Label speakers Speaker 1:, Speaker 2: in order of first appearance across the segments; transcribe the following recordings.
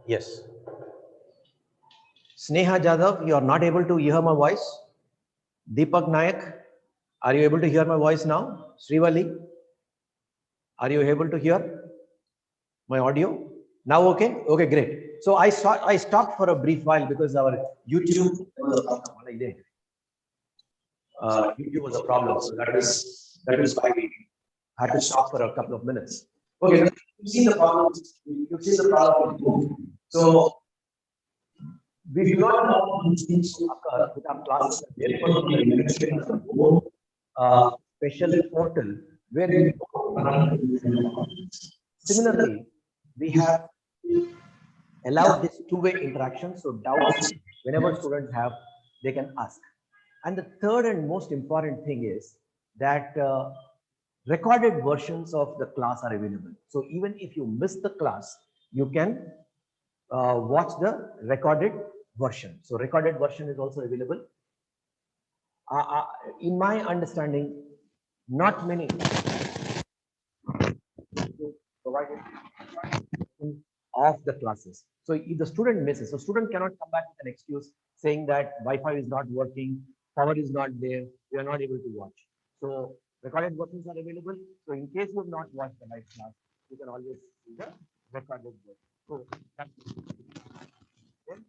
Speaker 1: Yes. Sneha Jadhav, you are not able to hear my voice. Deepak Nayak, are you able to hear my voice now? Srivali, are you able to hear my audio? Now okay? Okay, great. So I stopped for a brief while because our YouTube was a problem. YouTube was a problem. So that is why we had to stop for a couple of minutes. Okay, now you've seen the problem. You've seen the problem. So we do not allow these things to occur with our classes. Therefore, we have invested in our own special portal where we similarly, we have allowed this two-way interaction. So doubts, whenever students have, they can ask. And the third and most important thing is that recorded versions of the class are available. So even if you miss the class, you can watch the recorded version. So recorded version is also available. In my understanding, not many provided of the classes. So if the student misses, so student cannot come back with an excuse saying that Wi-Fi is not working, power is not there, we are not able to watch. So recorded versions are available. So in case you have not watched the live class, you can always see the recorded version. So that's then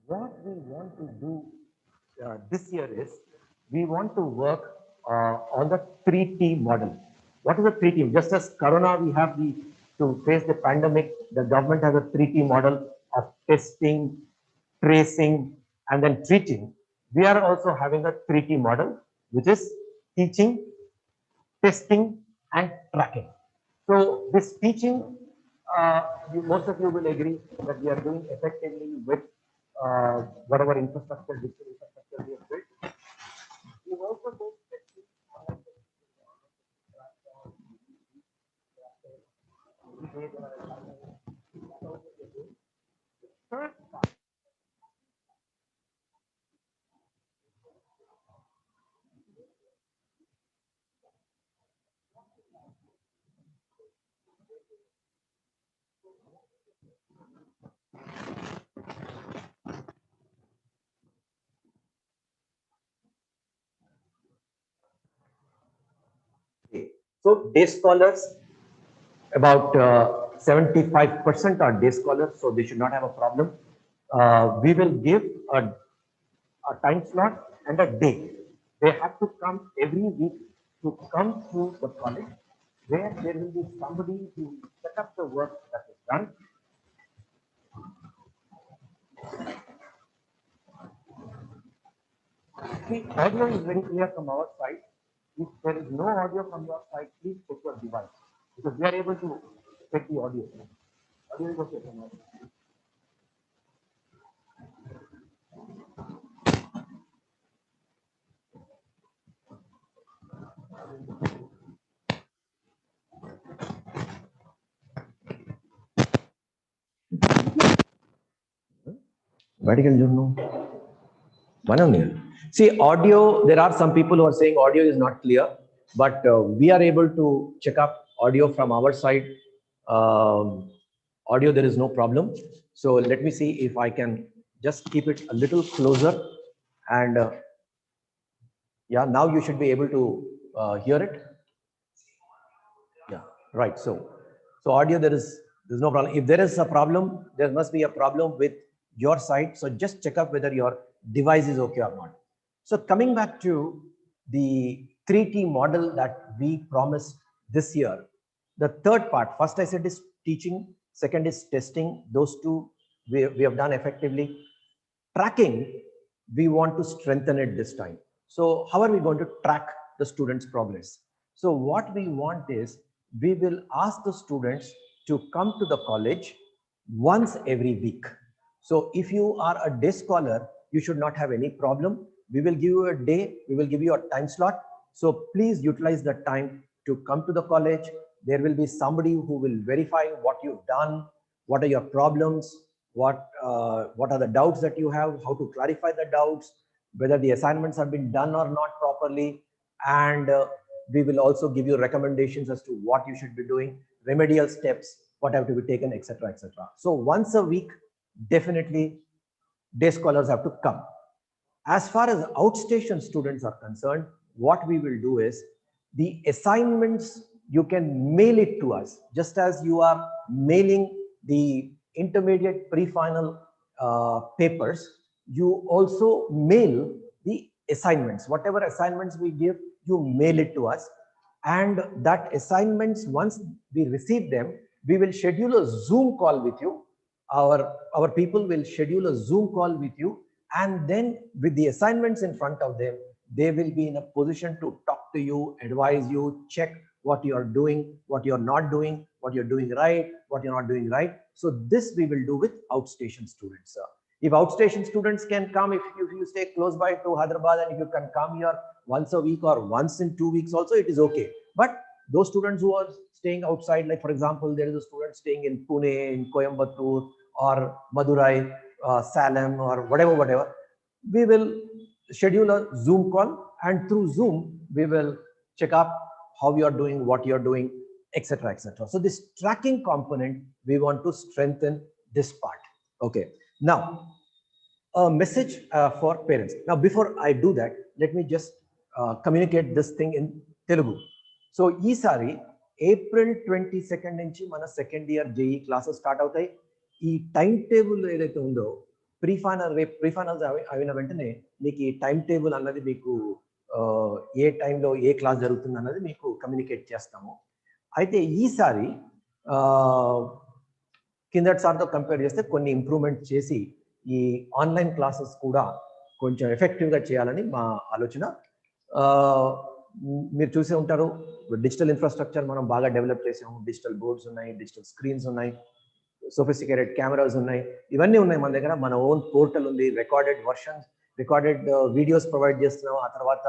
Speaker 1: what we want to do this year is we want to work on the 3T model. What is the 3T? Just as Corona, we have to face the pandemic, the government has a 3T model of testing, tracing, and then treating. We are also having a 3T model, which is teaching, testing, and tracking. So this teaching, most of you will agree that we are doing effectively with whatever infrastructure, digital infrastructure we have built. We also do testing on third part. So day scholars, about 75% are day scholars, so they should not have a problem. We will give a time slot and a day. They have to come every week to come to the college where there will be somebody who set up the work that is done. The audio is very clear from our side. If there is no audio from your side, please check your device because we are able to check the audio. Audio is okay from our side. Vatican journal. See, audio, there are some people who are saying audio is not clear, but we are able to check up audio from our side. Audio, there is no problem. So let me see if I can just keep it a little closer. And yeah, now you should be able to hear it. Yeah, right. So audio, there's no problem. If there is a problem, there must be a problem with your side. So just check up whether your device is okay or not. So coming back to the 3T model that we promised this year, the third part, first I said is teaching, second is testing. Those two we have done effectively. Tracking, we want to strengthen it this time. So how are we going to track the students' progress? So what we want is we will ask the students to come to the college once every week. So if you are a day scholar, you should not have any problem. We will give you a day, we will give you a time slot. So please utilize the time to come to the college. There will be somebody who will verify what you've done, what are your problems, what are the doubts that you have, how to clarify the doubts, whether the assignments have been done or not properly, and we will also give you recommendations as to what you should be doing, remedial steps, what have to be taken, etc., etc. So once a week, definitely day scholars have to come. As far as outstation students are concerned, what we will do is the assignments, you can mail it to us, just as you are mailing the intermediate pre-final papers. You also mail the assignments. Whatever assignments we give, you mail it to us. And that assignments, once we receive them, we will schedule a Zoom call with you. Our people will schedule a Zoom call with you, and then with the assignments in front of them, they will be in a position to talk to you, advise you, check what you are doing, what you're not doing, what you're doing right, what you're not doing right. So this we will do with outstation students. If outstation students can come, if you stay close by to Hyderabad and if you can come here once a week or once in 2 weeks also, it is okay. But those students who are staying outside, like for example, there is a student staying in Pune, in Coimbatore, or Madurai, Salem, or whatever, we will schedule a Zoom call, and through Zoom, we will check up how you are doing, what you are doing, etc., etc. So this tracking component, we want to strengthen this part. Okay. Now, a message for parents. Now, before I do that, let me just communicate this thing in Telugu. So, ఈసారి April 22 నుంచి మన second year JEE classes start అవుతాయి. ఈ time table ఏదైతే ఉందో prefinals అయిన వెంటనే మీకు ఈ టైం టేబుల్ అన్నది మీకు ఏ టైంలో ఏ క్లాస్ జరుగుతుంది అన్నది మీకు కమ్యూనికేట్ చేస్తాము. అయితే ఈసారి కిందటిసారితో కంపేర్ చేస్తే కొన్ని ఇంప్రూవ్మెంట్ చేసి ఈ ఆన్లైన్ క్లాసెస్ కూడా కొంచెం ఎఫెక్టివ్గా చేయాలని మా ఆలోచన. మీరు చూసే ఉంటారు, డిజిటల్ ఇన్ఫ్రాస్ట్రక్చర్ మనం బాగా డెవలప్ చేసాము. డిజిటల్ బోర్డ్స్ ఉన్నాయి, డిజిటల్ స్క్రీన్స్ ఉన్నాయి, సోఫిస్టికేటెడ్ కెమెరాస్ ఉన్నాయి, ఇవన్నీ ఉన్నాయి మన దగ్గర. మన ఓన్ పోర్టల్ ఉంది, రికార్డెడ్ వీడియోస్ ప్రొవైడ్ చేస్తున్నాం. ఆ తర్వాత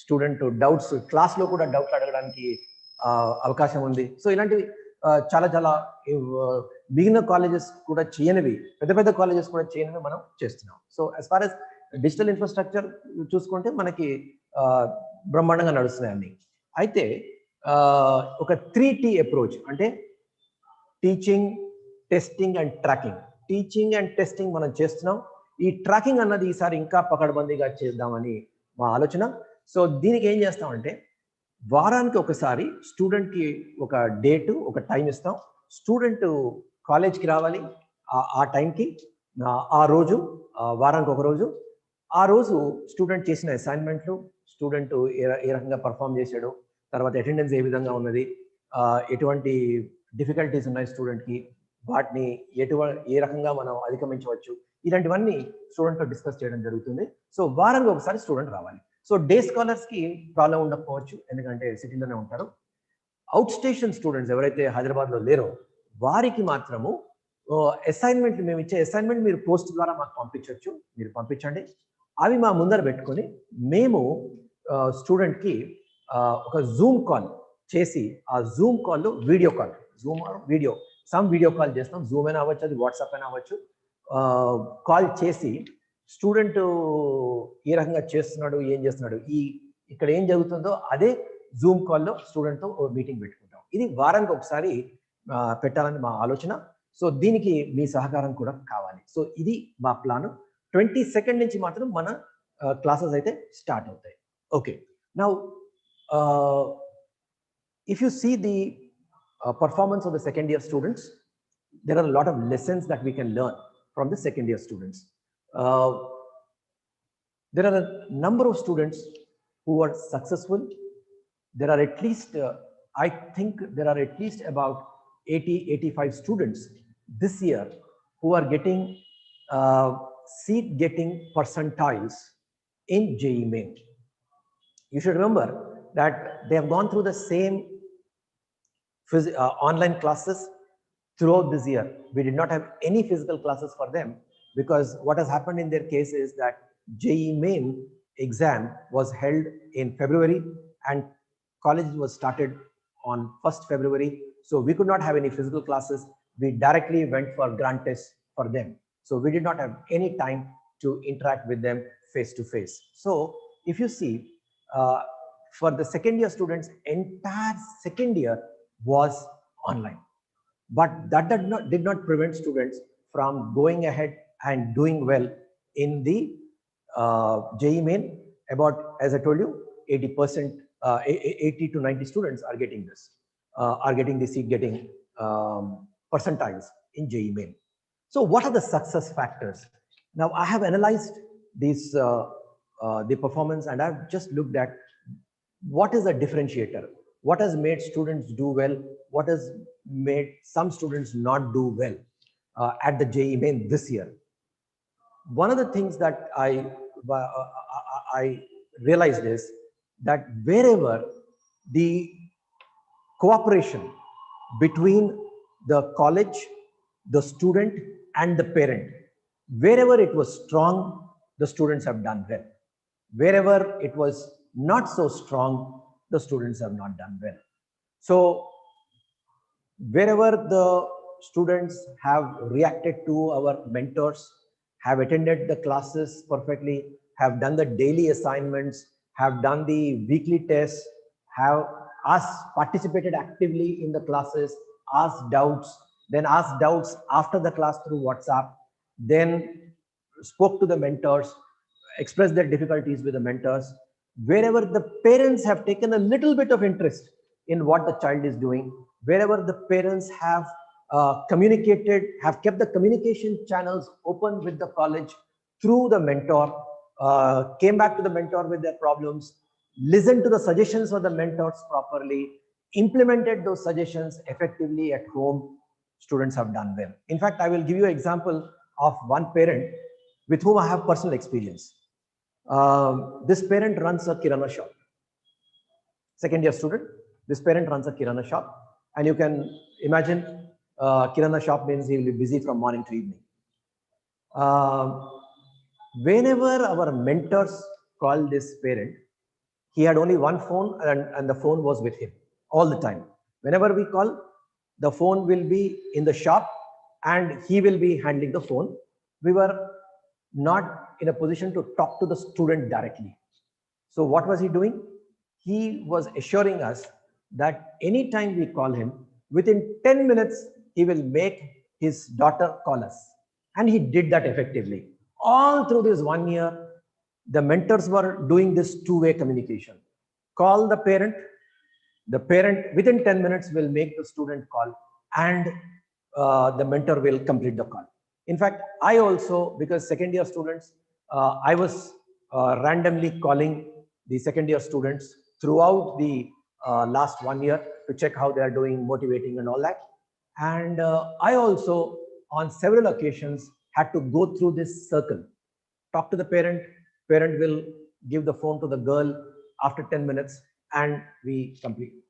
Speaker 1: స్టూడెంట్ డౌట్స్ క్లాస్లో కూడా డౌట్లు అడగడానికి అవకాశం ఉంది. సో ఇలాంటివి చాలా మిగిలిన కాలేజెస్ కూడా చేయనివి, పెద్ద కాలేజెస్ కూడా చేయనివి మనం చేస్తున్నాం. So as far as digital infrastructure చూసుకుంటే మనకి బ్రహ్మాండంగా నడుస్తున్నాయి అన్ని. అయితే ఒక 3T అప్రోచ్, అంటే teaching, testing and tracking. Teaching and testing మనం చేస్తున్నాం. ఈ ట్రాకింగ్ అన్నది ఈసారి ఇంకా పకడ్బందీగా చేద్దామని మా ఆలోచన. సో దీనికి ఏం చేస్తామంటే, వారానికి ఒకసారి స్టూడెంట్కి ఒక డేటు, ఒక టైం ఇస్తాం. స్టూడెంట్ కాలేజ్కి రావాలి ఆ టైంకి, ఆ రోజు, వారానికి ఒక రోజు. ఆ రోజు స్టూడెంట్ చేసిన అసైన్మెంట్లు, స్టూడెంట్ ఏ రకంగా పర్ఫామ్ చేశాడు, తర్వాత అటెండెన్స్ ఏ విధంగా ఉన్నది, ఎటువంటి డిఫికల్టీస్ ఉన్నాయి స్టూడెంట్కి, వాటిని ఏ రకంగా మనం అధిగమించవచ్చు, ఇలాంటివన్నీ స్టూడెంట్తో డిస్కస్ చేయడం జరుగుతుంది. సో వారానికి ఒకసారి స్టూడెంట్ రావాలి. సో డే స్కాలర్స్కి ప్రాబ్లం ఉండకపోవచ్చు, ఎందుకంటే సిటీలోనే ఉంటారు. అవుట్ స్టేషన్ స్టూడెంట్స్ ఎవరైతే హైదరాబాద్లో లేరో వారికి మాత్రము అసైన్మెంట్, మేము ఇచ్చే అసైన్మెంట్ మీరు పోస్ట్ ద్వారా మాకు పంపించవచ్చు. మీరు పంపించండి, అవి మా ముందర పెట్టుకొని మేము స్టూడెంట్కి ఒక జూమ్ కాల్ చేసి, ఆ జూమ్ కాల్లో వీడియో కాల్, వీడియో కాల్ చేస్తాం. జూమ్ అయినా అవ్వచ్చు, అది వాట్సాప్ అయినా అవ్వచ్చు. కాల్ చేసి స్టూడెంట్ ఏ రకంగా చేస్తున్నాడు, ఏం చేస్తున్నాడు, ఇక్కడ ఏం జరుగుతుందో అదే జూమ్ కాల్లో స్టూడెంట్తో మీటింగ్ పెట్టుకుంటాం. ఇది వారానికి ఒకసారి పెట్టాలని మా ఆలోచన. సో దీనికి మీ సహకారం కూడా కావాలి. సో ఇది మా ప్లాన్. 22 నుంచి మాత్రం మన క్లాసెస్ అయితే స్టార్ట్ అవుతాయి. Okay, now if you see the performance of the second year students, there are a lot of lessons that we can learn from the second year students. There are a number of students who are successful. There are at least, I think there are at least about 80-85 students this year who are getting seat getting percentiles in JEE Main. You should remember that they have gone through the same online classes throughout this year. We did not have any physical classes for them, because what has happened in their case is that JEE Main exam was held in February and college was started on 1st February. So we could not have any physical classes. We directly went for grand tests for them. So we did not have any time to interact with them face to face. So if you see, for the second year students, entire second year was online. But that did not prevent students from going ahead and doing well in the JEE Main. About, as I told you, 80%, 80 to 90 students are getting this, are getting the seat getting percentiles in JEE Main. So what are the success factors? Now I have analyzed these, the performance, and I've just looked at what is the differentiator, what has made students do well, what has made some students not do well at the JEE Main this year. One of the things that I realized is that wherever the cooperation between the college, the student and the parent, wherever it was strong, the students have done well. Wherever it was not so strong, the students have not done well. So wherever the students have reacted to our mentors, have attended the classes perfectly, have done the daily assignments, have done the weekly tests, have participated actively in the classes, asked doubts, then asked doubts after the class through WhatsApp, then spoke to the mentors, expressed their difficulties with the mentors. Wherever the parents have taken a little bit of interest in what the child is doing, wherever the parents have communicated, have kept the communication channels open with the college through the mentor, came back to the mentor with their problems, listened to the suggestions of the mentors properly, implemented those suggestions effectively at home, students have done well. In fact, I will give you an example of one parent with whom I have personal experience. This parent runs a kirana shop. Second year student, this parent runs a kirana shop, and you can imagine kirana shop means he will be busy from morning to evening. Whenever our mentors called this parent, he had only one phone, and the phone was with him all the time. Whenever we call, the phone will be in the shop and he will be handling the phone. We were not in a position to talk to the student directly. So what was he doing? He was assuring us that anytime we call him, within 10 minutes, he will make his daughter call us. And he did that effectively. All through this 1 year, the mentors were doing this two-way communication. Call the parent within 10 minutes will make the student call, and the mentor will complete the call. In fact, I also, because second year students, I was randomly calling the second year students throughout the last 1 year to check how they are doing, motivating and all that. And I also, on several occasions, had to go through this circle. Talk to the parent, parent will give the phone to the girl after 10 minutes, and we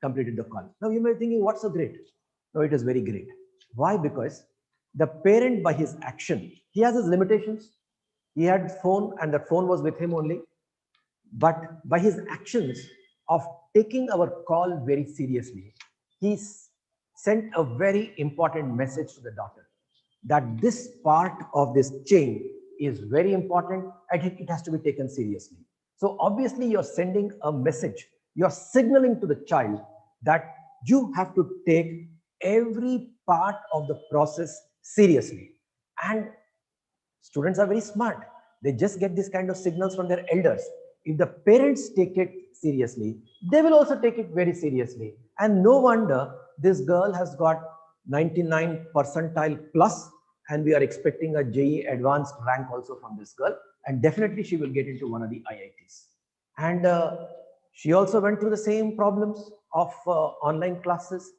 Speaker 1: completed the call. Now you may be thinking, what's so great? No, it is very great. Why? Because the parent, by his action, he has his limitations. He had phone, and that phone was with him only. But by his actions of taking our call very seriously, he sent a very important message to the daughter that this part of this chain is very important and it has to be taken seriously. So obviously you're sending a message, you're signaling to the child that you have to take every part of the process seriously. And students are very smart. They just get this kind of signals from their elders. If the parents take it seriously, they will also take it very seriously. And no wonder this girl has got 99 percentile plus, and we are expecting a JEE advanced rank also from this girl. And definitely she will get into one of the IITs. And she also went through the same problems of online classes.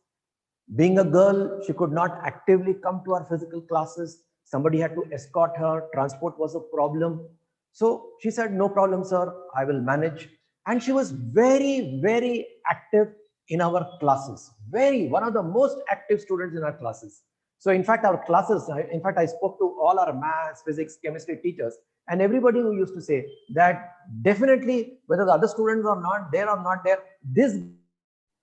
Speaker 1: Being a girl, she could not actively come to our physical classes. Somebody had to escort her. Transport was a problem. So she said, no problem, sir, I will manage. And she was very, very active in our classes. One of the most active students in our classes. So in fact, our classes, in fact, I spoke to all our maths, physics, chemistry teachers, and everybody who used to say that definitely, whether the other students are not there, this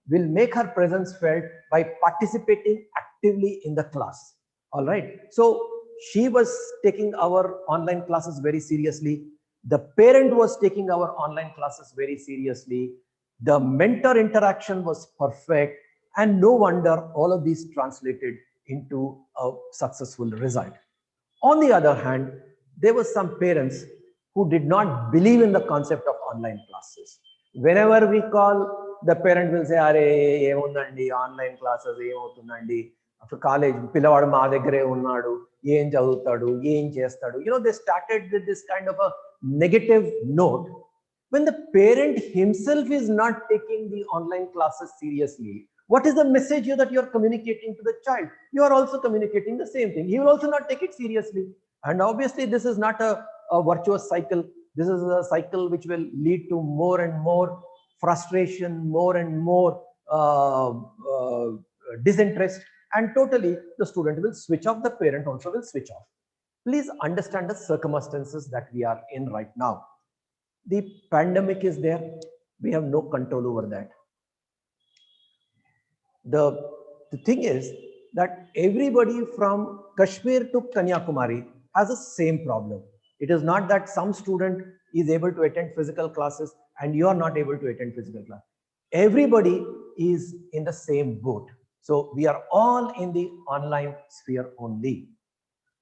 Speaker 1: will make her presence felt by participating actively in the class. All right. So she was taking our online classes very seriously. The parent was taking our online classes very seriously. The mentor interaction was perfect. And no wonder all of these translated into a successful result. On the other hand, there were some parents who did not believe in the concept of online classes. Whenever we call, the parent will say, "Are emundandi online classes emavutundandi after college పిల్లవాడు మా దగ్గరే ఉన్నాడు ఏం చదువుతాడు ఏం చేస్తాడు." They started with this kind of a negative note. When the parent himself is not taking the online classes seriously, what is the message here that you are communicating to the child? You are also communicating the same thing. He will also not take it seriously. And obviously, this is not a virtuous cycle. This is a cycle which will lead to more and more frustration, more and more disinterest. And totally, the student will switch off. The parent also will switch off. Please understand the circumstances that we are in right now. The pandemic is there. We have no control over that. The thing is that everybody from Kashmir to Kanyakumari has the same problem. It is not that some student is able to attend physical classes and you are not able to attend physical class. Everybody is in the same boat. So we are all in the online sphere only.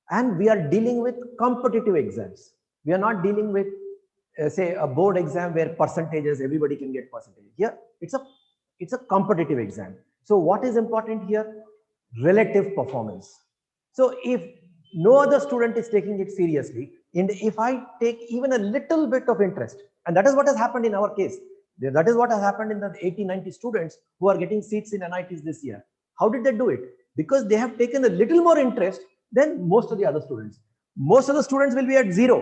Speaker 1: And we are dealing with competitive exams. We are not dealing with, say, a board exam where percentages, everybody can get percentages. Here, it's a competitive exam. So what is important here? Relative performance. So if no other student is taking it seriously, and if I take even a little bit of interest, and that is what has happened in our case, that is what has happened in the 80-90 students who are getting seats in NITs this year. How did they do it? Because they have taken a little more interest than most of the other students. Most of the students will be at 0.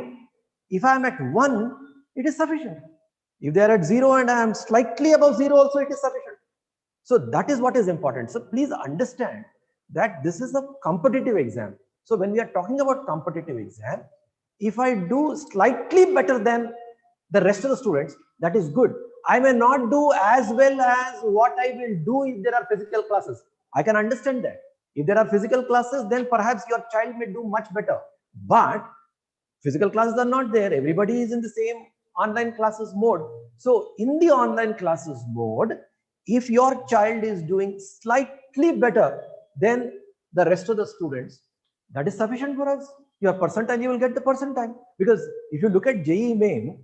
Speaker 1: If I am at 1, it is sufficient. If they are at 0 and I am slightly above 0 also, it is sufficient. So that is what is important. So please understand that this is a competitive exam. So when we are talking about competitive exam, if I do slightly better than the rest of the students, that is good. I may not do as well as what I will do if there are physical classes. I can understand that. If there are physical classes, then perhaps your child may do much better. But physical classes are not there. Everybody is in the same online classes mode. So in the online classes mode, if your child is doing slightly better than the rest of the students, that is sufficient for us. Your percentile, you will get the percentile. Because if you look at JEE Main,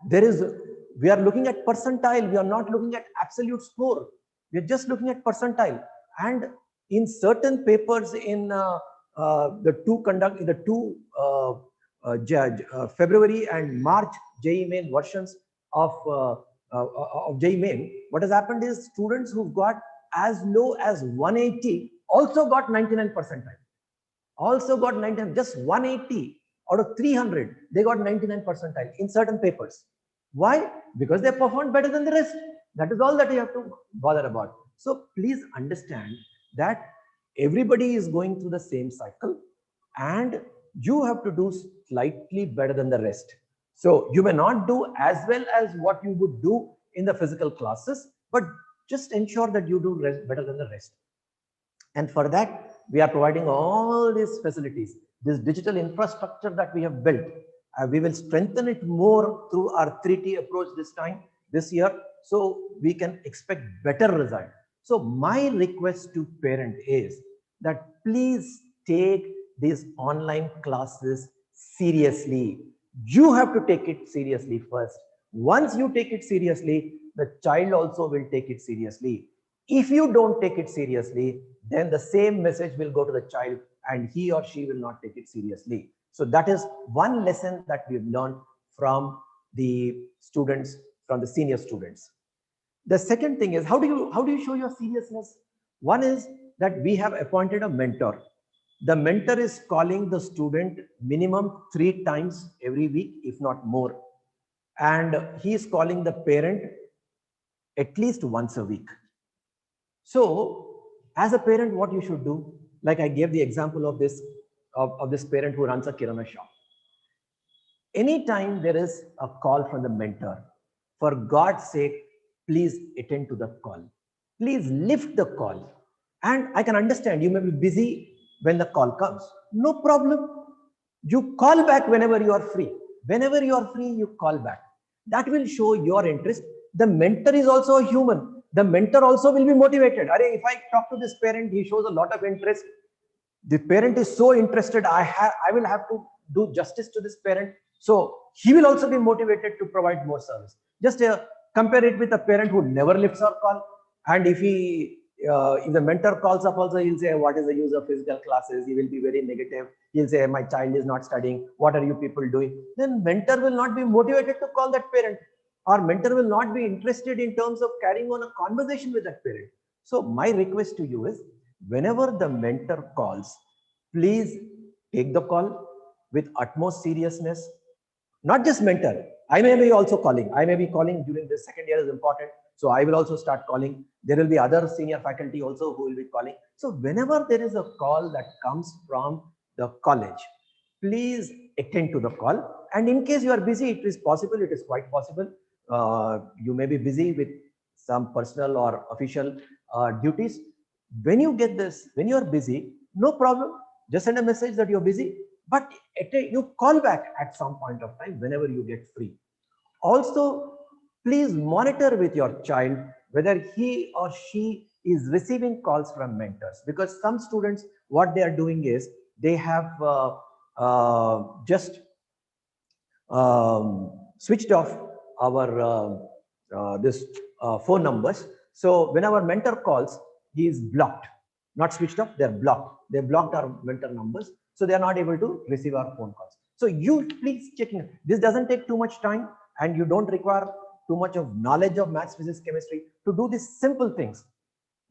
Speaker 1: we are looking at percentile. We are not looking at absolute score. We are just looking at percentile. And in certain papers in the two February and March JEE Main versions of JEE Main, what has happened is students who've got as low as 180 also got 99 percentile. Also got 99, just 180 out of 300, they got 99 percentile in certain papers. Why? Because they performed better than the rest. That is all that you have to bother about. So please understand that everybody is going through the same cycle and you have to do slightly better than the rest. So you may not do as well as what you would do in the physical classes, but just ensure that you do better than the rest. And for that, we are providing all these facilities, this digital infrastructure that we have built. We will strengthen it more through our 3T approach this year, so we can expect better result. So my request to parent is that please take these online classes seriously. You have to take it seriously first. Once you take it seriously, the child also will take it seriously. If you don't take it seriously, then the same message will go to the child and he or she will not take it seriously. So that is one lesson that we've learned from the students, from the senior students. The second thing is, how do you show your seriousness? One is that we have appointed a mentor. The mentor is calling the student minimum 3 times every week, if not more. And he is calling the parent at least once a week. So as a parent, what you should do, like I gave the example of this parent who runs a kirana shop. Anytime there is a call from the mentor, for God's sake, please attend to the call. Please lift the call. And I can understand you may be busy when the call comes. No problem. You call back whenever you are free. Whenever you are free, you call back. That will show your interest. The mentor is also a human. The mentor also will be motivated. If I talk to this parent, he shows a lot of interest. The parent is so interested. I will have to do justice to this parent. So he will also be motivated to provide more service. Just compare it with a parent who never lifts our call. And if the mentor calls up also, he'll say, what is the use of physical classes? He will be very negative. He'll say, my child is not studying. What are you people doing? Then mentor will not be motivated to call that parent. Or mentor will not be interested in terms of carrying on a conversation with that parent. So my request to you is, whenever the mentor calls, please take the call with utmost seriousness. Not just mentor. I may be also calling. I may be calling during the second year is important. So I will also start calling. There will be other senior faculty also who will be calling. So whenever there is a call that comes from the college, please attend to the call. And in case you are busy, it is possible, it is quite possible. You may be busy with some personal or official duties. When you get this, when you are busy, no problem. Just send a message that you're busy, but you call back at some point of time whenever you get free. Also, please monitor with your child whether he or she is receiving calls from mentors, because some students, what they are doing is they have just switched off our this phone numbers. So when our mentor calls, he is blocked, not switched off, they're blocked. They blocked our mentor numbers, so they are not able to receive our phone calls. So you please check in. This doesn't take too much time, and you don't require too much of knowledge of maths, physics, chemistry to do these simple things.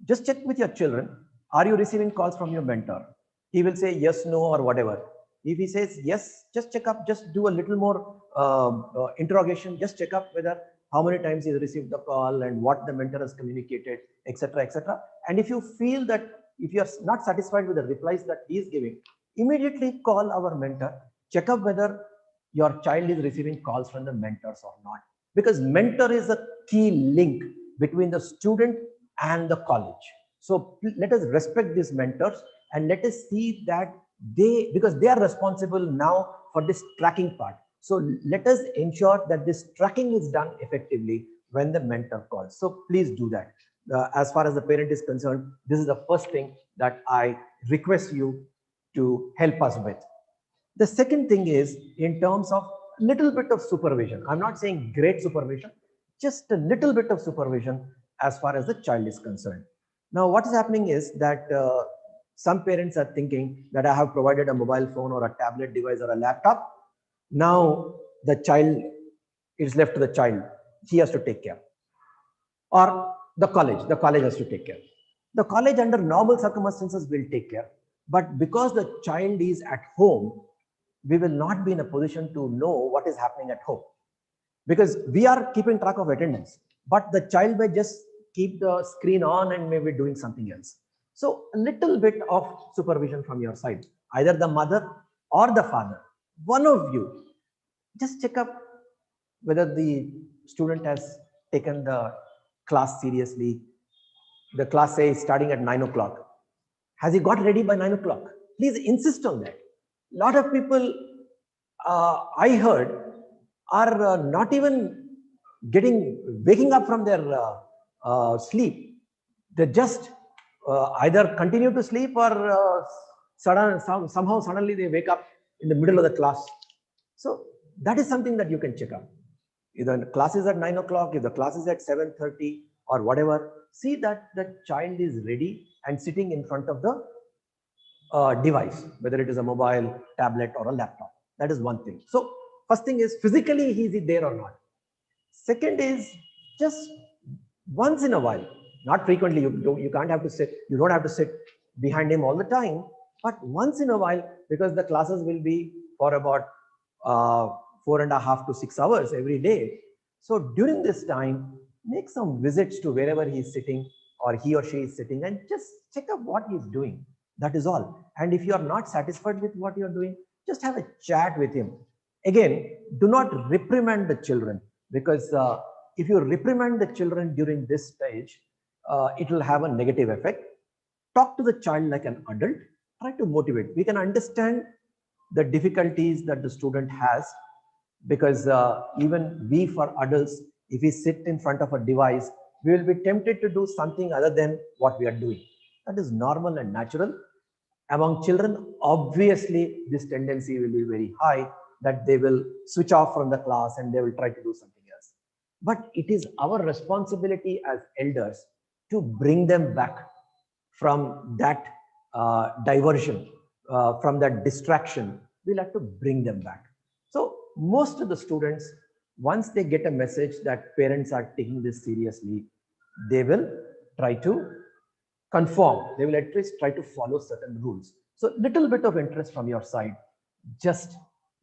Speaker 1: Just check with your children. Are you receiving calls from your mentor? He will say yes, no, or whatever. If he says yes, just check up, just do a little more interrogation, just check up whether how many times he received the call and what the mentor has communicated, etc., etc. And if you feel that if you are not satisfied with the replies that he is giving, immediately call our mentor, check up whether your child is receiving calls from the mentors or not. Because mentor is a key link between the student and the college. So let us respect these mentors and let us see that because they are responsible now for this tracking part. So let us ensure that this tracking is done effectively when the mentor calls. So please do that. As far as the parent is concerned, this is the first thing that I request you to help us with. The second thing is in terms of little bit of supervision. I'm not saying great supervision, just a little bit of supervision as far as the child is concerned. Now, what is happening is that some parents are thinking that I have provided a mobile phone or a tablet device or a laptop. Now the child is left to the child. He has to take care. Or the college has to take care. The college under normal circumstances will take care. But because the child is at home, we will not be in a position to know what is happening at home. Because we are keeping track of attendance, but the child may just keep the screen on and may be doing something else. So a little bit of supervision from your side, either the mother or the father, one of you, just check up whether the student has taken the class seriously. The class say is starting at 9 o'clock. Has he got ready by 9 o'clock? Please insist on that. A lot of people I heard are not even waking up from their sleep. They just either continue to sleep or somehow suddenly they wake up in the middle of the class. So that is something that you can check out. Either the class is at 9 o'clock, if the class is at 7:30 or whatever, see that the child is ready and sitting in front of the device, whether it is a mobile, tablet or a laptop. That is one thing. So first thing is physically is he there or not. Second is just once in a while, not frequently. You can't have to sit. You don't have to sit behind him all the time, but once in a while, because the classes will be for about 4.5 to 6 hours every day. So during this time, make some visits to wherever he is sitting or he or she is sitting and just check up what he is doing. That is all. And if you are not satisfied with what you are doing, just have a chat with him. Again, do not reprimand the children, because if you reprimand the children during this stage, it will have a negative effect. Talk to the child like an adult, try to motivate. We can understand the difficulties that the student has, because even we for adults, if we sit in front of a device, we will be tempted to do something other than what we are doing. That is normal and natural. Among children, obviously, this tendency will be very high that they will switch off from the class and they will try to do something else. But it is our responsibility as elders to bring them back from that diversion, from that distraction. We'll have to bring them back. So most of the students, once they get a message that parents are taking this seriously, they will try to conform. They will at least try to follow certain rules. So little bit of interest from your side just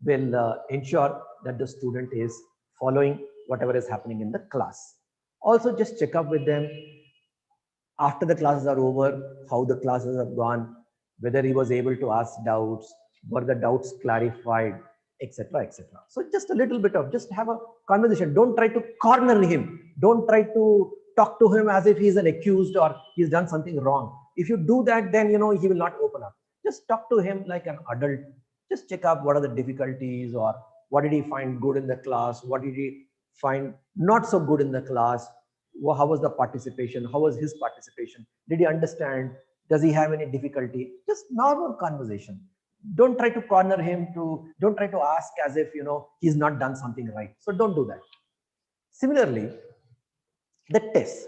Speaker 1: will ensure that the student is following whatever is happening in the class. Also, just check up with them after the classes are over, how the classes have gone, whether he was able to ask doubts, were the doubts clarified, etc., etc. So just a little bit of, just have a conversation. Don't try to corner him. Don't try to talk to him as if he's an accused or he's done something wrong. If you do that, then he will not open up. Just talk to him like an adult. Just check up what are the difficulties, or what did he find good in the class, what did he find not so good in the class, how was the participation, how was his participation, did he understand, does he have any difficulty. Just normal conversation. Don't try to corner him, don't try to ask as if he's not done something right. So don't do that. Similarly, the tests.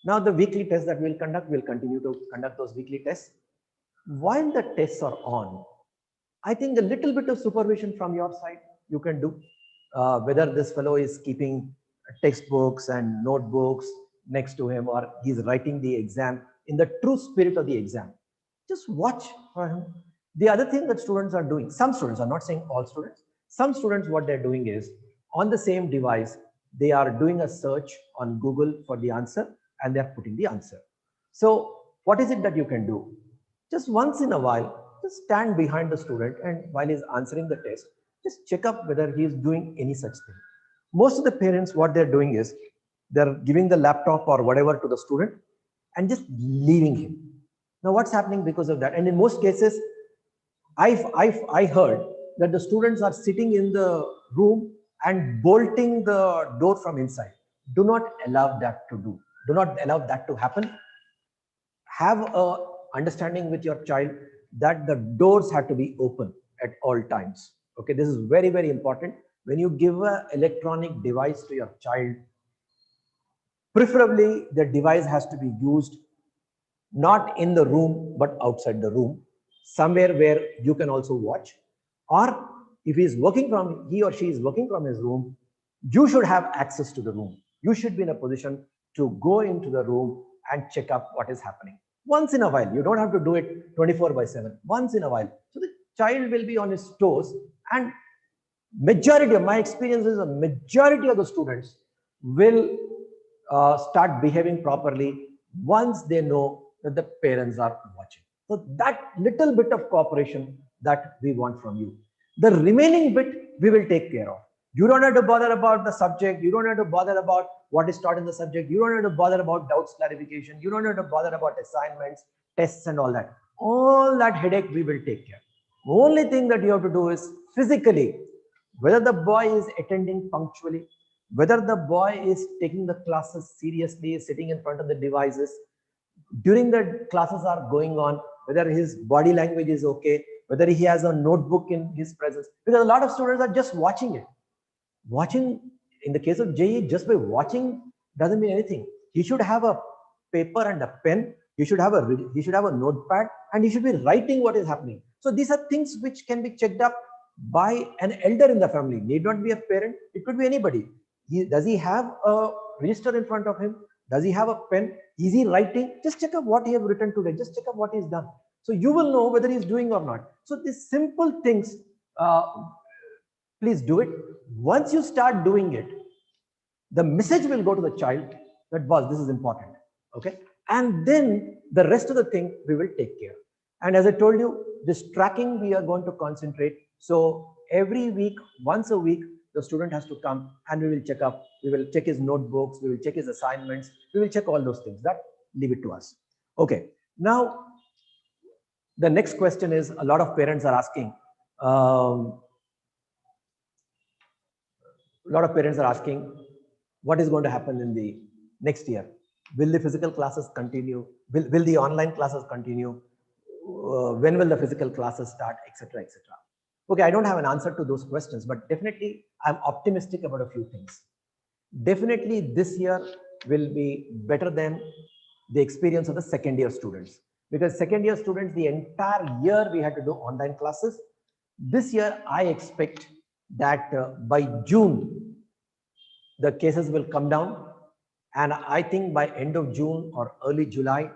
Speaker 1: Now the weekly tests that we'll continue to conduct those weekly tests. While the tests are on, I think a little bit of supervision from your side you can do. Whether this fellow is keeping textbooks and notebooks next to him, or he's writing the exam in the true spirit of the exam. Just watch for him. The other thing that students are doing, some students, I'm not saying all students, some students, what they're doing is, on the same device, they are doing a search on Google for the answer and they're putting the answer. So what is it that you can do? Just once in a while, just stand behind the student, and while he's answering the test, just check up whether he is doing any such thing. Most of the parents, what they're doing is, they're giving the laptop or whatever to the student and just leaving him. Now what's happening because of that? And in most cases, I heard that the students are sitting in the room and bolting the door from inside. Do not allow that to do. Do not allow that to happen. Have a understanding with your child that the doors have to be open at all times. Okay, this is very, very important. When you give an electronic device to your child, preferably the device has to be used not in the room but outside the room, somewhere where you can also watch. Or if he or she is working from his room, you should have access to the room. You should be in a position to go into the room and check up what is happening. Once in a while, you don't have to do it 24/7, once in a while. So the child will be on his toes, and majority of my experience is a majority of the students will start behaving properly once they know that the parents are watching. So that little bit of cooperation that we want from you. The remaining bit we will take care of. You don't have to bother about the subject. You don't have to bother about what is taught in the subject. You don't have to bother about doubts clarification. You don't have to bother about assignments, tests and all that. All that headache we will take care. Only thing that you have to do is physically, whether the boy is attending punctually, whether the boy is taking the classes seriously, sitting in front of the devices, during the classes are going on, whether his body language is okay, whether he has a notebook in his presence, because a lot of students are just watching it. Watching, in the case of JEE, just by watching doesn't mean anything. He should have a paper and a pen. He should have a notepad, and he should be writing what is happening. So these are things which can be checked up by an elder in the family. Need not be a parent. It could be anybody. Does he have a register in front of him? Does he have a pen? Is he writing? Just check up what he has written today. Just check up what he's done. So you will know whether he's doing or not. So these simple things, please do it. Once you start doing it, the message will go to the child that, boss, this is important. Okay. And then the rest of the thing we will take care. And as I told you, this tracking we are going to concentrate. So every week, once a week, the student has to come and we will check his notebooks, we will check his assignments, we will check all those things. That leave it to us. Okay. Now, the next question is, a lot of parents are asking, what is going to happen in the next year? Will the physical classes continue? Will the online classes continue? When will the physical classes start, etc., etc.? Okay, I don't have an answer to those questions, but definitely I'm optimistic about a few things. Definitely this year will be better than the experience of the second year students, because second year students, the entire year we had to do online classes. This year I expect that by June the cases will come down, and I think by end of June or early July,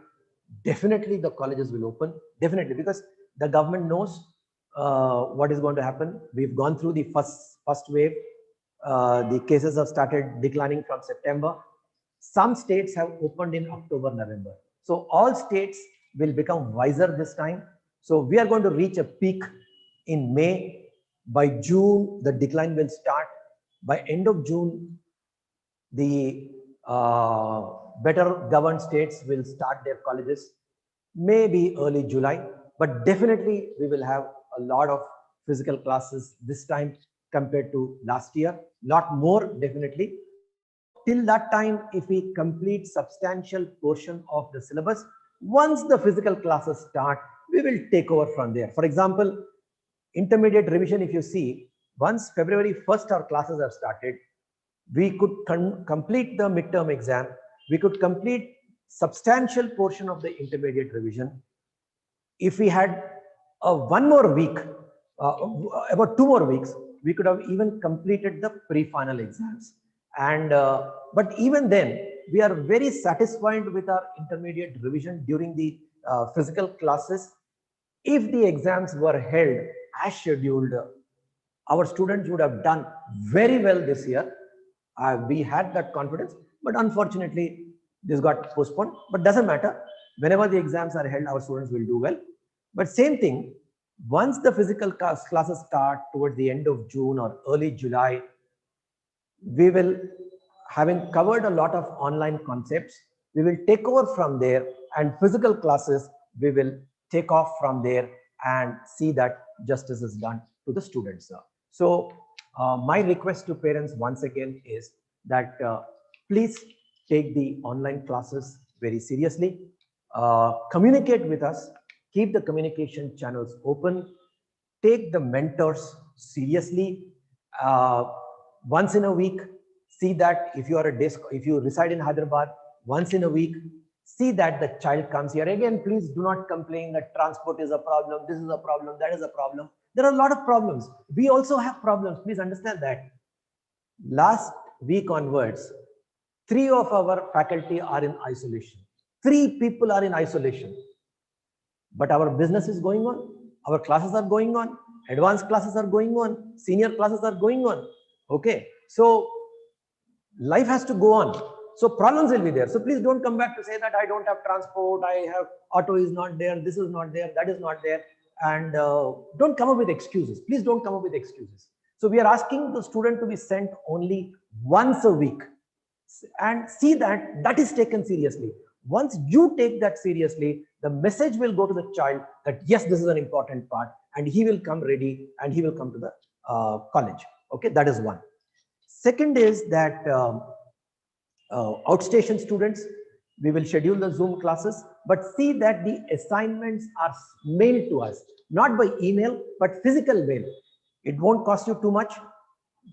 Speaker 1: definitely the colleges will open, definitely, because the government knows what is going to happen. We've gone through the first wave. The cases have started declining from September. Some states have opened in October, November. So all states will become wiser this time. So we are going to reach a peak in May. By June, the decline will start. By end of June, the better governed states will start their colleges, maybe early July, but definitely we will have a lot of physical classes this time compared to last year, lot more definitely. Till that time, if we complete substantial portion of the syllabus, once the physical classes start, we will take over from there. For example, intermediate revision, if you see, once February 1st our classes have started, we could complete the midterm exam, we could complete substantial portion of the intermediate revision. If we had one more week, about 2 more weeks, we could have even completed the pre-final exams. And but even then, we are very satisfied with our intermediate revision during the physical classes. If the exams were held as scheduled, our students would have done very well this year. We had that confidence, but unfortunately, this got postponed. But doesn't matter. Whenever the exams are held, our students will do well. But same thing, once the physical classes start towards the end of June or early July, we will, having covered a lot of online concepts, we will take over from there, and physical classes, we will take off from there and see that justice is done to the students. So my request to parents once again is that please take the online classes very seriously. Communicate with us, keep the communication channels open, take the mentors seriously. Once in a week, see that if you are if you reside in Hyderabad, once in a week, see that the child comes here. Again, please do not complain that transport is a problem, this is a problem, that is a problem. There are a lot of problems. We also have problems. Please understand that. Last week onwards, 3 of our faculty are in isolation. 3 people are in isolation. But our business is going on. Our classes are going on. Advanced classes are going on. Senior classes are going on. Okay. So life has to go on. So problems will be there. So please don't come back to say that I don't have transport, I have auto is not there, this is not there, that is not there. And don't come up with excuses. Please don't come up with excuses. So we are asking the student to be sent only once a week, and see that that is taken seriously. Once you take that seriously, the message will go to the child that yes, this is an important part, and he will come ready and he will come to the college. Okay, that is one. Second is that outstation students, we will schedule the Zoom classes, but see that the assignments are mailed to us, not by email, but physical mail. It won't cost you too much.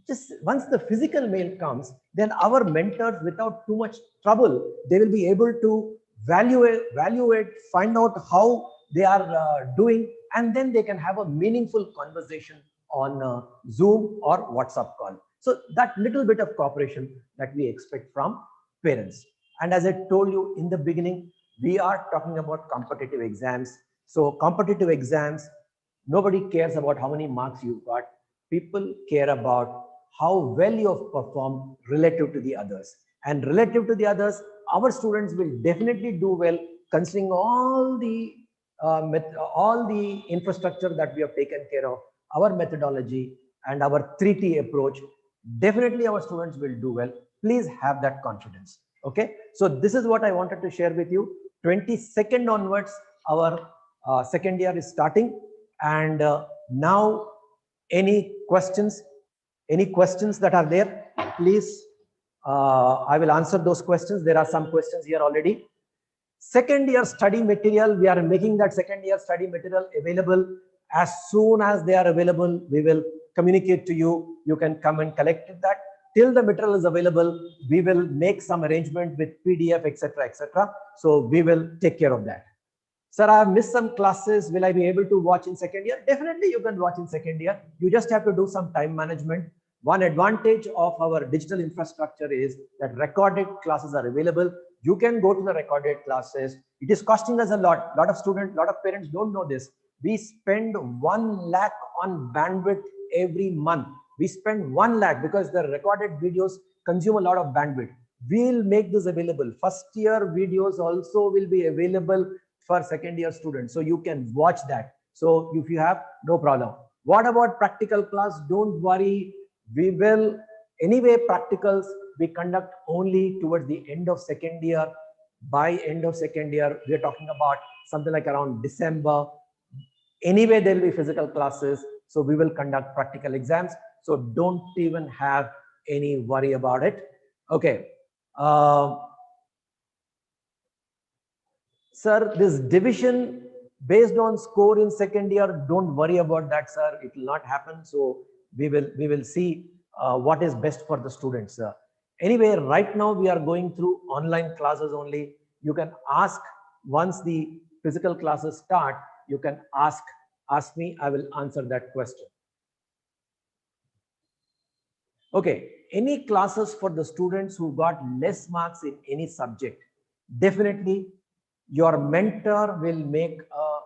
Speaker 1: Just once the physical mail comes, then our mentors, without too much trouble, they will be able to evaluate, find out how they are doing, and then they can have a meaningful conversation on Zoom or WhatsApp call. So that little bit of cooperation that we expect from parents. And as I told you in the beginning, we are talking about competitive exams. So competitive exams, nobody cares about how many marks you've got. People care about how well you have performed relative to the others. And relative to the others, our students will definitely do well considering all the infrastructure that we have taken care of, our methodology and our 3T approach. definitely our students will do well. Please have that confidence. Okay, so this is what I wanted to share with you. 22nd onwards, our second year is starting, and now any questions that are there, please, I will answer those questions. There are some questions here already. Second year study material, we are making that second year study material available. As soon as they are available, we will communicate to you. You can come and collect that. Till the material is available, we will make some arrangement with PDF, etc., etc. So we will take care of that. Sir, I have missed some classes. Will I be able to watch in second year? Definitely you can watch in second year. You just have to do some time management. One advantage of our digital infrastructure is that recorded classes are available. You can go to the recorded classes. It is costing us a lot. Lot of students, lot of parents don't know this. We spend 1 lakh on bandwidth every month. We spend 1 lakh because the recorded videos consume a lot of bandwidth. We'll make this available. First year videos also will be available for second year students, so you can watch that. So if you have, no problem. What about practical class? Don't worry, we will anyway, practicals we conduct only towards the end of second year. By end of second year, we are talking about something like around December. Anyway, there will be physical classes, so we will conduct practical exams, so don't even have any worry about it. Okay. Sir, this division based on score in second year, don't worry about that, sir. It will not happen. So we will see what is best for the students. Anyway, right now we are going through online classes only. You can ask once the physical classes start. You can ask me. I will answer that question. Okay. Any classes for the students who got less marks in any subject? Definitely. Your mentor will make a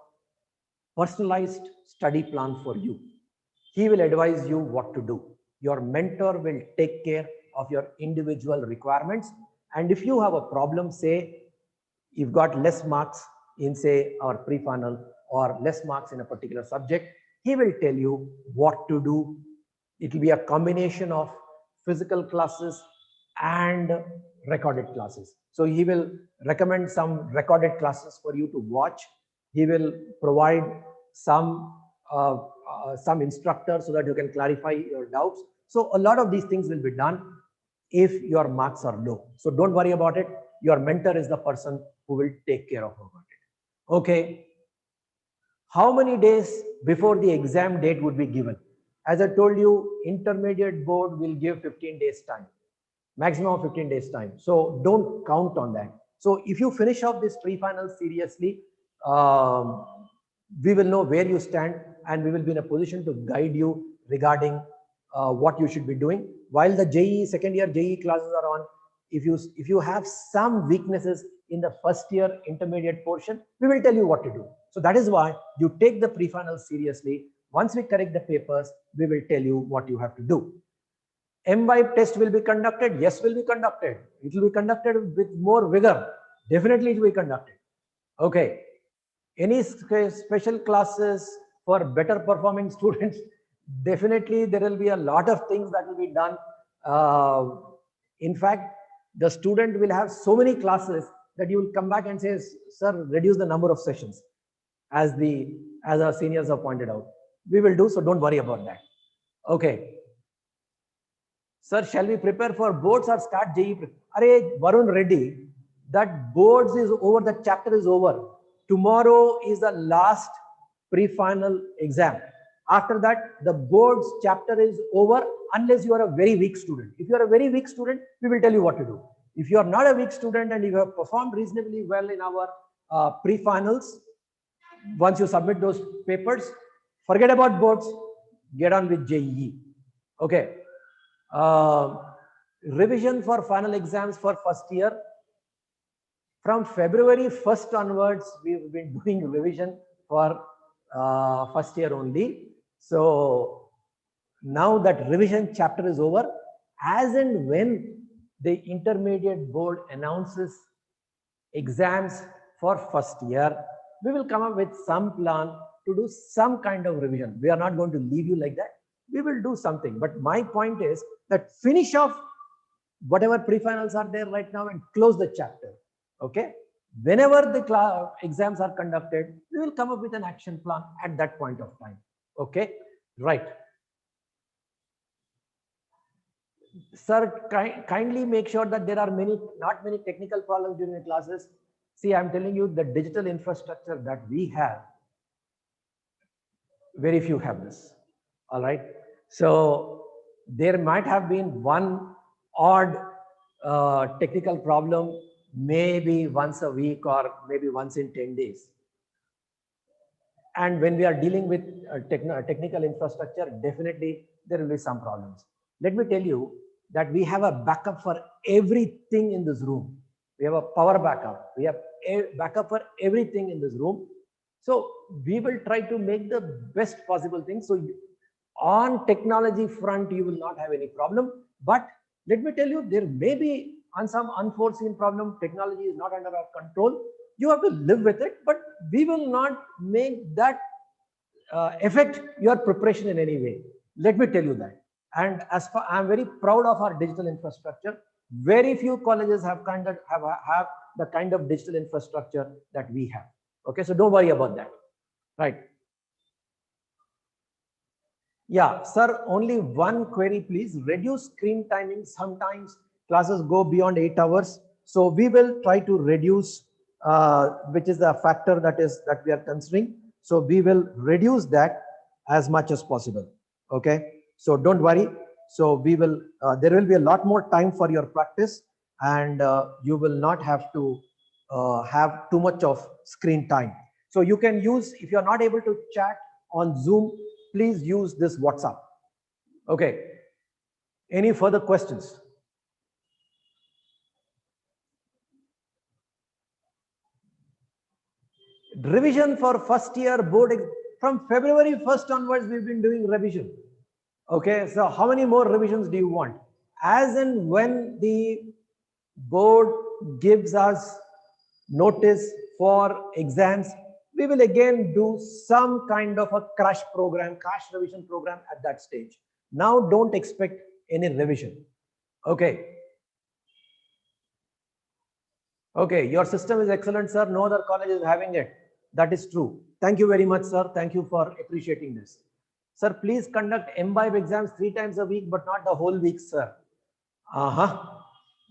Speaker 1: personalized study plan for you. He will advise you what to do. Your mentor will take care of your individual requirements. And if you have a problem, say you've got less marks in, say, our pre-final or less marks in a particular subject, he will tell you what to do. It will be a combination of physical classes and recorded classes. So he will recommend some recorded classes for you to watch. He will provide some instructor so that you can clarify your doubts. So a lot of these things will be done if your marks are low. So don't worry about it. Your mentor is the person who will take care of it. Okay. How many days before the exam date would be given? As I told you, intermediate board will give 15 days time, maximum of 15 days time. So don't count on that. So if you finish off this pre-final seriously, we will know where you stand and we will be in a position to guide you regarding what you should be doing. While the JEE, second year JEE classes are on, if you have some weaknesses in the first year intermediate portion, we will tell you what to do. So that is why you take the pre-final seriously. Once we correct the papers, we will tell you what you have to do. MVibe test will be conducted. Yes, will be conducted. It will be conducted with more vigor. Definitely it will be conducted. Okay. Any special classes for better performing students? Definitely there will be a lot of things that will be done. In fact, the student will have so many classes that you will come back and say, sir, reduce the number of sessions, as our seniors have pointed out. We will do, so don't worry about that. Okay. Sir, shall we prepare for boards or start JEE? Arey, Varun Reddy, that boards is over, that chapter is over. Tomorrow is the last pre-final exam. After that, the boards chapter is over unless you are a very weak student. If you are a very weak student, we will tell you what to do. If you are not a weak student and you have performed reasonably well in our pre-finals, once you submit those papers, forget about boards, get on with JEE. Okay. Revision for final exams for first year. From February 1st onwards, we've been doing revision for first year only. So now that revision chapter is over, as and when the intermediate board announces exams for first year, we will come up with some plan to do some kind of revision. We are not going to leave you like that. We will do something. But my point is, that finish off whatever pre-finals are there right now and close the chapter. Okay. Whenever the exams are conducted, we will come up with an action plan at that point of time. Okay. Right. Sir, kindly make sure that there are not many technical problems during the classes. See, I'm telling you, the digital infrastructure that we have, very few have this. All right. So there might have been one odd technical problem, maybe once a week or maybe once in 10 days. And when we are dealing with technical infrastructure, definitely there will be some problems. Let me tell you that we have a backup for everything in this room. We have a power backup. We have a backup for everything in this room. So we will try to make the best possible thing. So on technology front, you will not have any problem. But let me tell you, there may be on some unforeseen problem. Technology is not under our control. You have to live with it, but we will not make that affect your preparation in any way. Let me tell you that. And as far, I'm very proud of our digital infrastructure. Very few colleges have have the kind of digital infrastructure that we have. Okay, so don't worry about that. Right. Yeah, sir, only one query, please. Reduce screen timing. Sometimes classes go beyond 8 hours. So we will try to reduce, which is the factor that we are considering. So we will reduce that as much as possible. Okay. So don't worry. So we will, there will be a lot more time for your practice, and you will not have to have too much of screen time. So you can use, if you're not able to chat on Zoom, please use this WhatsApp. Okay. Any further questions? Revision for first year board from February 1st onwards, we've been doing revision. Okay. So how many more revisions do you want? As and when the board gives us notice for exams, we will again do some kind of a crash revision program at that stage. Now don't expect any revision. Okay. Okay, your system is excellent, sir. No other college is having it. That is true. Thank you very much, sir. Thank you for appreciating this. Sir, please conduct MBIB exams 3 times a week, but not the whole week, sir.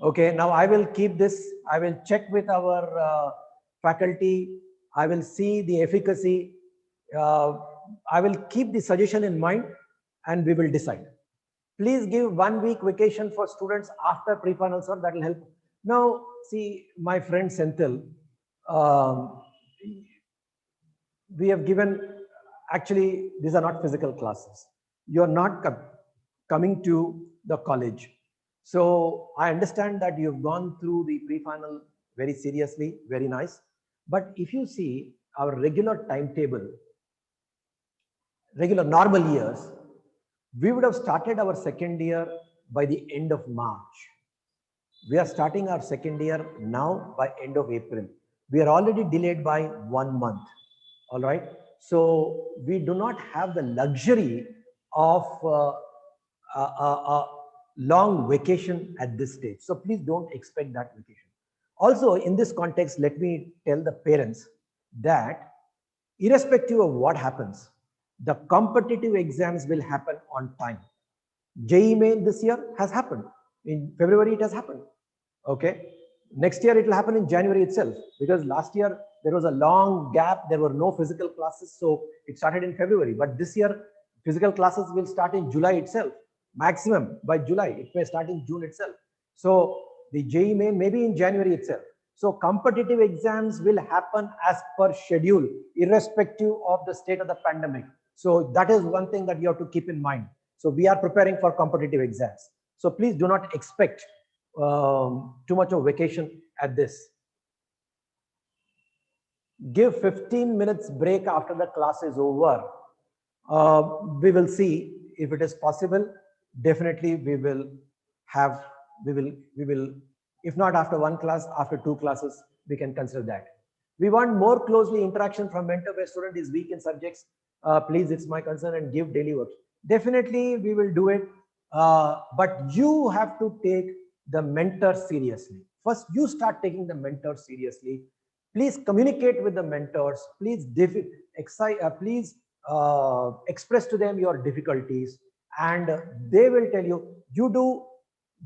Speaker 1: Okay, now I will keep this. I will check with our faculty. I will see the efficacy. I will keep the suggestion in mind, and we will decide. Please give 1 week vacation for students after pre-final, sir. That will help. Now, see, my friend Senthil, we have given, actually, these are not physical classes. You are not coming to the college. So I understand that you've gone through the pre-final very seriously, very nice. But if you see our regular timetable, regular normal years, we would have started our second year by the end of March. We are starting our second year now by end of April. We are already delayed by 1 month. All right. So we do not have the luxury of a long vacation at this stage. So please don't expect that vacation. Also, in this context, let me tell the parents that irrespective of what happens, the competitive exams will happen on time. JEE Main this year has happened. In February, it has happened. Okay. Next year, it will happen in January itself, because last year there was a long gap. There were no physical classes. So it started in February. But this year, physical classes will start in July itself. Maximum by July. It may start in June itself. So the JEE Main maybe in January itself. So competitive exams will happen as per schedule, irrespective of the state of the pandemic. So that is one thing that you have to keep in mind. So we are preparing for competitive exams. So please do not expect too much of vacation at this. Give 15 minutes break after the class is over. We will see if it is possible. Definitely we will have, if not after 1 class, after 2 classes, we can consider that. We want more closely interaction from mentor where student is weak in subjects. Please, it's my concern, and give daily work. Definitely we will do it. But you have to take the mentor seriously. First, you start taking the mentor seriously. Please communicate with the mentors. Please express to them your difficulties, and they will tell you. You do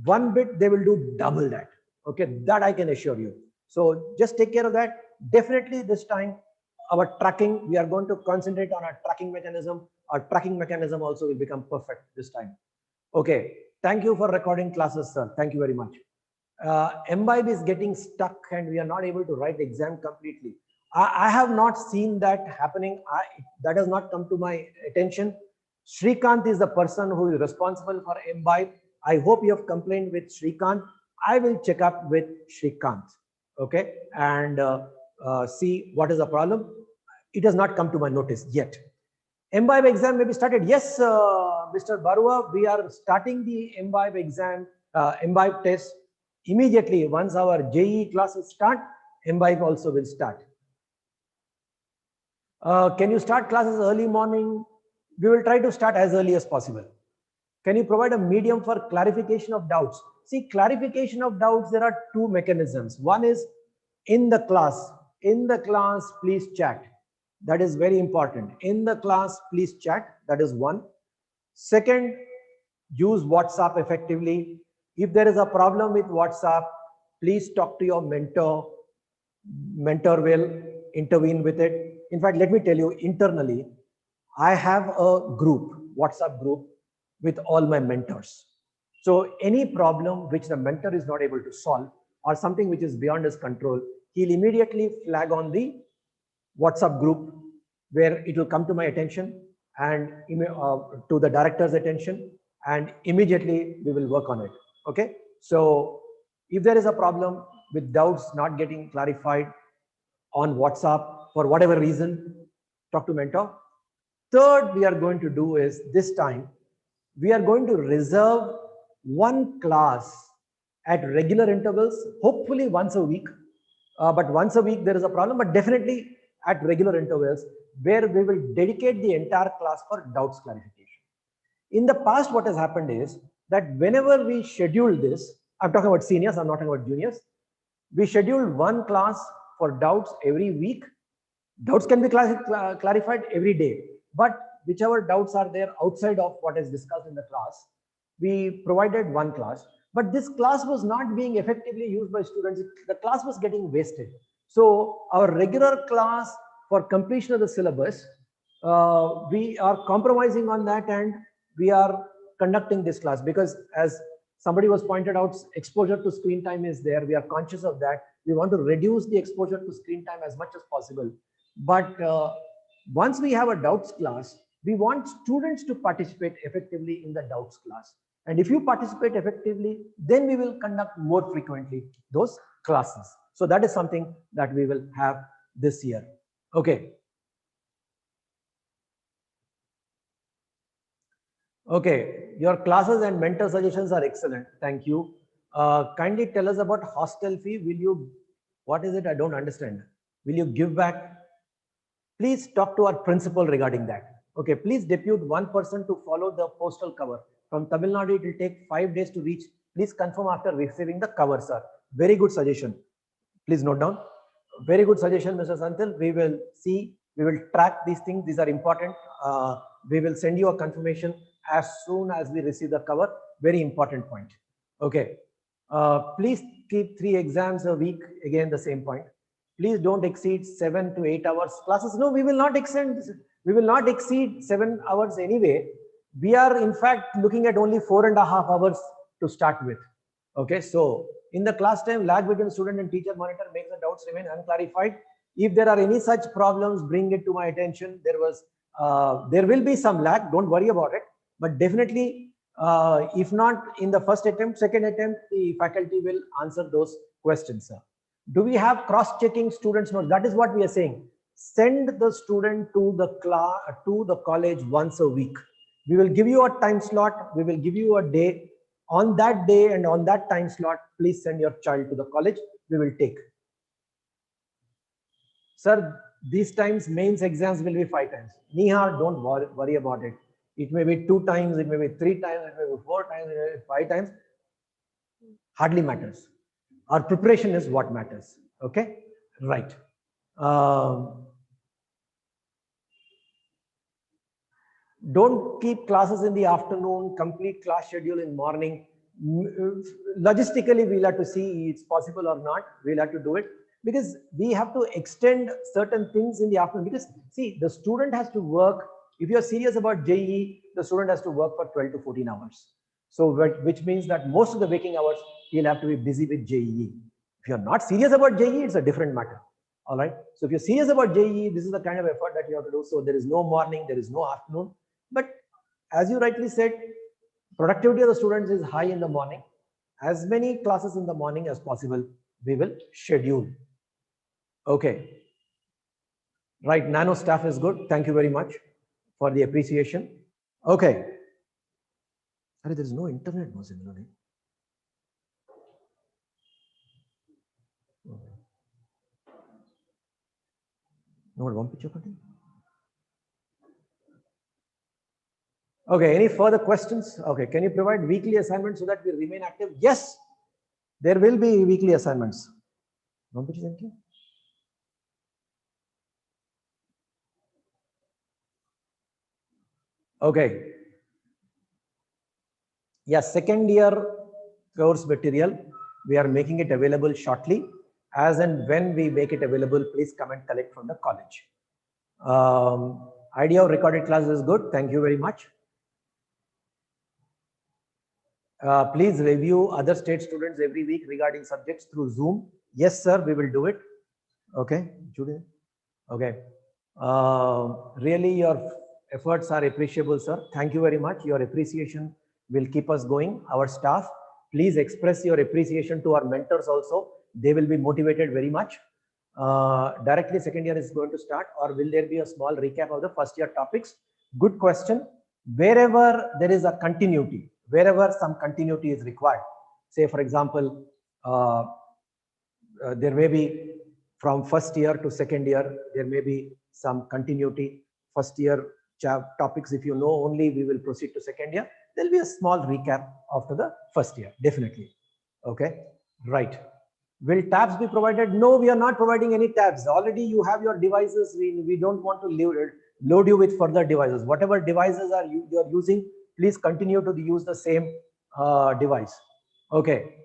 Speaker 1: one bit, they will do double that. Okay, that I can assure you. So just take care of that. Definitely this time, our tracking, we are going to concentrate on our tracking mechanism. Our tracking mechanism also will become perfect this time. Okay, thank you for recording classes, sir. Thank you very much. Imbibe is getting stuck and we are not able to write the exam completely. I have not seen that happening. That has not come to my attention. Shrikant is the person who is responsible for Imbibe. I hope you have complained with Shrikant. I will check up with Shrikant, okay, and see what is the problem. It has not come to my notice yet. Imbibe exam may be started. Yes, Mr. Barua, we are starting the Imbibe exam, Imbibe test immediately. Once our JEE classes start, Imbibe also will start. Can you start classes early morning? We will try to start as early as possible. Can you provide a medium for clarification of doubts? See, clarification of doubts, there are two mechanisms. One is in the class. In the class, please chat. That is very important. In the class, please chat. That is one. Second, use WhatsApp effectively. If there is a problem with WhatsApp, please talk to your mentor. Mentor will intervene with it. In fact, let me tell you internally, I have a group, WhatsApp group with all my mentors. So any problem which the mentor is not able to solve or something which is beyond his control, he'll immediately flag on the WhatsApp group where it will come to my attention and to the director's attention, and immediately we will work on it. Okay. So if there is a problem with doubts not getting clarified on WhatsApp for whatever reason, talk to mentor. Third, we are going to do is this time, we are going to reserve one class at regular intervals, hopefully once a week. But once a week there is a problem, but definitely at regular intervals where we will dedicate the entire class for doubts clarification. In the past, what has happened is that whenever we schedule this, I'm talking about seniors, I'm not talking about juniors, we schedule one class for doubts every week. Doubts can be clarified every day, but whichever doubts are there outside of what is discussed in the class, we provided one class. But this class was not being effectively used by students. The class was getting wasted. So our regular class for completion of the syllabus, we are compromising on that, and we are conducting this class because, as somebody was pointed out, exposure to screen time is there. We are conscious of that. We want to reduce the exposure to screen time as much as possible. But once we have a doubts class, we want students to participate effectively in the doubts class. And if you participate effectively, then we will conduct more frequently those classes. So that is something that we will have this year. Okay. Okay, your classes and mentor suggestions are excellent. Thank you. Kindly tell us about hostel fee. Will you, what is it? I don't understand. Will you give back? Please talk to our principal regarding that. Okay, please depute one person to follow the postal cover. From Tamil Nadu, it will take 5 days to reach. Please confirm after receiving the cover, sir. Very good suggestion. Please note down. Very good suggestion, Mr. Santil. We will see, we will track these things. These are important. We will send you a confirmation as soon as we receive the cover. Very important point. Okay. Please keep 3 exams a week. Again, the same point. Please don't exceed 7 to 8 hours classes. No, we will not extend. We will not exceed 7 hours anyway. We are in fact looking at only 4.5 hours to start with. Okay, so in the class time, lag between student and teacher monitor makes the doubts remain unclarified. If there are any such problems, bring it to my attention. There will be some lag. Don't worry about it. But definitely, if not in the first attempt, second attempt, the faculty will answer those questions, sir. Do we have cross-checking students' notes? That is what we are saying. Send the student to the class, to the college once a week. We will give you a time slot. We will give you a day. On that day and on that time slot, please send your child to the college. We will take. Sir, these times mains exams will be 5 times. Nihar, don't worry about it. It may be 2 times, it may be 3 times, it may be 4 times, it may be 5 times. Hardly matters. Our preparation is what matters. Okay, right. Don't keep classes in the afternoon, complete class schedule in morning. Logistically, we'll have to see it's possible or not. We'll have to do it because we have to extend certain things in the afternoon. Because see, the student has to work. If you're serious about JEE, the student has to work for 12 to 14 hours. So which means that most of the waking hours, he'll have to be busy with JEE. If you're not serious about JEE, it's a different matter. All right. So if you're serious about JEE, this is the kind of effort that you have to do. So there is no morning, there is no afternoon. But as you rightly said, productivity of the students is high in the morning. As many classes in the morning as possible, we will schedule. Okay. Right. Nano staff is good. Thank you very much for the appreciation. Okay. There is no internet, no similarly. No one picture. Okay, any further questions? Okay, can you provide weekly assignments so that we remain active? Yes, there will be weekly assignments. Okay. Yes, second year course material, we are making it available shortly. As and when we make it available, please come and collect from the college. Idea of recorded classes is good. Thank you very much. Please review other state students every week regarding subjects through Zoom. Yes, sir, we will do it. Okay, Judy. Okay. Really, your efforts are appreciable, sir. Thank you very much. Your appreciation will keep us going. Our staff, please express your appreciation to our mentors also. They will be motivated very much. Directly second year is going to start, or will there be a small recap of the first year topics? Good question. Wherever there is a continuity, wherever some continuity is required, say for example, there may be from first year to second year, there may be some continuity. First year topics, if you know only, we will proceed to second year. There will be a small recap after the first year, definitely. Okay, right. Will tabs be provided? No, we are not providing any tabs. Already you have your devices. We don't want to load you with further devices. Whatever devices you are using, please continue to use the same device. Okay.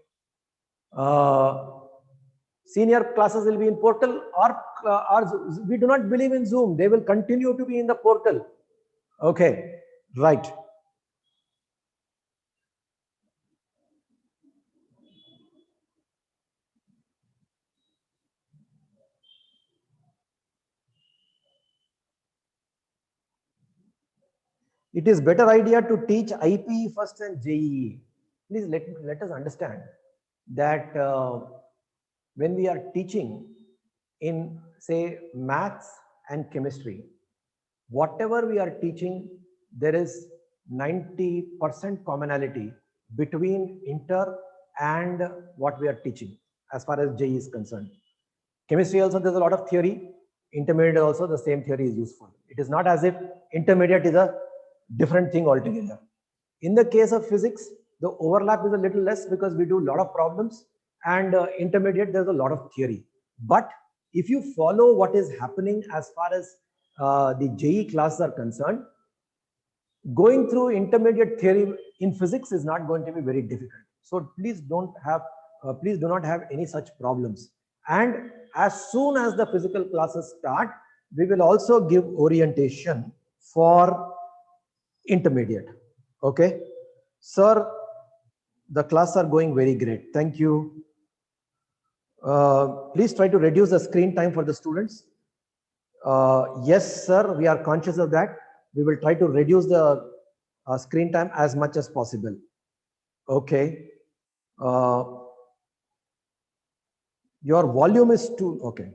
Speaker 1: Senior classes will be in portal, or we do not believe in Zoom. They will continue to be in the portal. Okay, right. It is better idea to teach IPE first and JEE. Please let us understand that when we are teaching in say maths and chemistry, whatever we are teaching, there is 90% commonality between inter and what we are teaching as far as JEE is concerned. Chemistry also, there's a lot of theory. Intermediate also, the same theory is useful. It is not as if intermediate is a different thing altogether. In the case of physics, the overlap is a little less because we do a lot of problems, and intermediate, there's a lot of theory. But if you follow what is happening as far as the JEE classes are concerned, going through intermediate theory in physics is not going to be very difficult. So please do not have any such problems. And as soon as the physical classes start, we will also give orientation for intermediate. Okay, sir, the classes are going very great. Thank you. Please try to reduce the screen time for the students. Yes, sir, we are conscious of that. We will try to reduce the screen time as much as possible. Okay. Your volume is too, okay.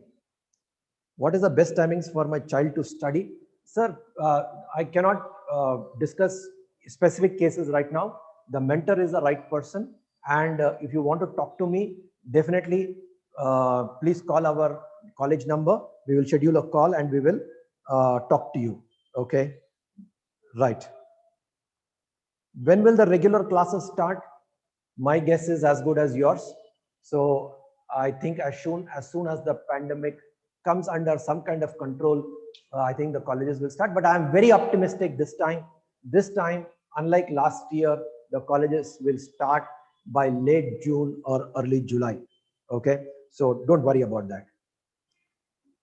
Speaker 1: What is the best timings for my child to study? Sir, I cannot discuss specific cases right now. The mentor is the right person. And if you want to talk to me, definitely please call our college number. We will schedule a call and we will talk to you. Okay, right. When will the regular classes start? My guess is as good as yours. So I think as soon as the pandemic comes under some kind of control, I think the colleges will start. But I am very optimistic this time. This time, unlike last year, the colleges will start by late June or early July. Okay, so don't worry about that.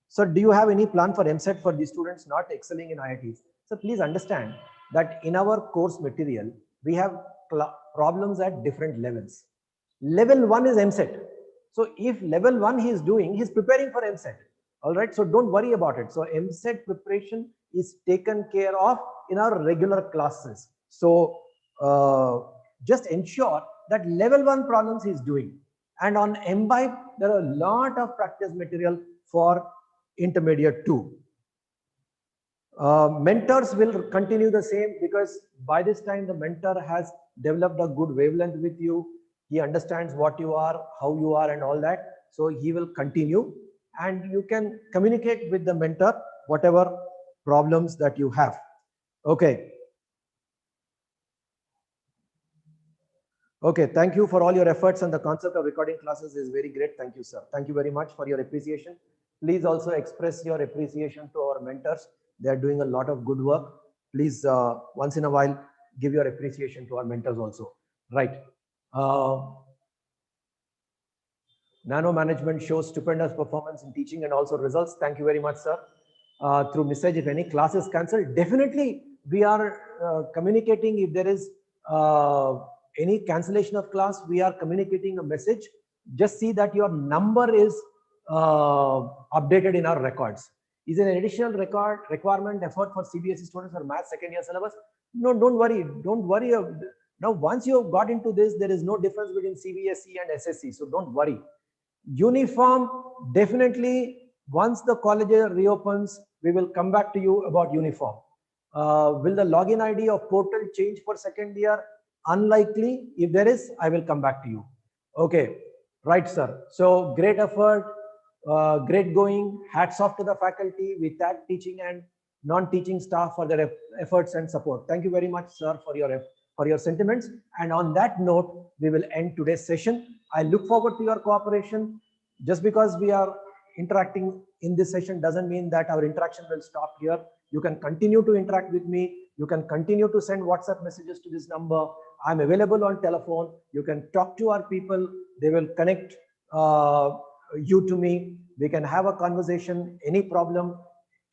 Speaker 1: So do you have any plan for MSET for the students not excelling in IITs? So please understand that in our course material, we have problems at different levels. Level 1 is MSET. So if level 1 he is doing, he is preparing for MSET. All right, so don't worry about it. So MSET preparation is taken care of in our regular classes. So just ensure that level 1 problems he is doing. And on MBIBE, there are a lot of practice material for intermediate 2. Mentors will continue the same, because by this time the mentor has developed a good wavelength with you. He understands what you are, how you are, and all that. So he will continue, and you can communicate with the mentor whatever problems that you have. Okay. Okay, thank you for all your efforts, and the concept of recording classes is very great. Thank you, sir. Thank you very much for your appreciation. Please also express your appreciation to our mentors. They are doing a lot of good work. Please, once in a while, give your appreciation to our mentors also. Right. Nano Management shows stupendous performance in teaching and also results. Thank you very much, sir. Through message, if any class is cancelled, definitely we are communicating. If there is any cancellation of class, we are communicating a message. Just see that your number is updated in our records. Is an additional requirement effort for CBSE students for math second year syllabus? No, don't worry. Don't worry. Now, once you have got into this, there is no difference between CBSE and SSC. So don't worry. Uniform, definitely, once the college reopens, we will come back to you about uniform. Will the login ID of portal change for second year? Unlikely. If there is, I will come back to you. Okay, right, sir. So great effort, great going. Hats off to the faculty. We thank teaching and non-teaching staff for their efforts and support. Thank you very much, sir, for your sentiments. And on that note, we will end today's session. I look forward to your cooperation. Just because we are interacting in this session doesn't mean that our interaction will stop here. You can continue to interact with me. You can continue to send WhatsApp messages to this number. I'm available on telephone. You can talk to our people. They will connect you to me. We can have a conversation, any problem,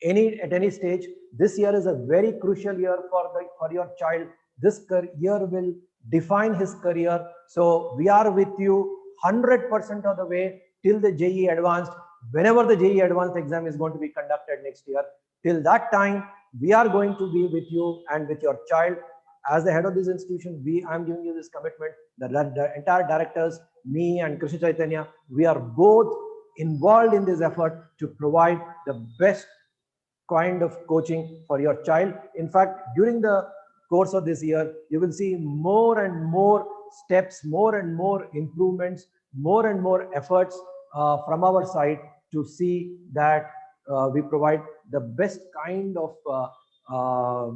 Speaker 1: at any stage. This year is a very crucial year for your child. This year will define his career. So we are with you 100% of the way till the JEE Advanced, whenever the JEE Advanced exam is going to be conducted next year. Till that time, we are going to be with you and with your child. As the head of this institution, I'm giving you this commitment. The entire directors, me and Krishna Chaitanya, we are both involved in this effort to provide the best kind of coaching for your child. In fact, during the course of this year, you will see more and more steps, more and more improvements, more and more efforts from our side to see that we provide the best kind of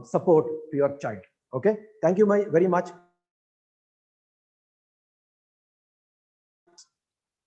Speaker 1: support to your child. Okay, thank you very much.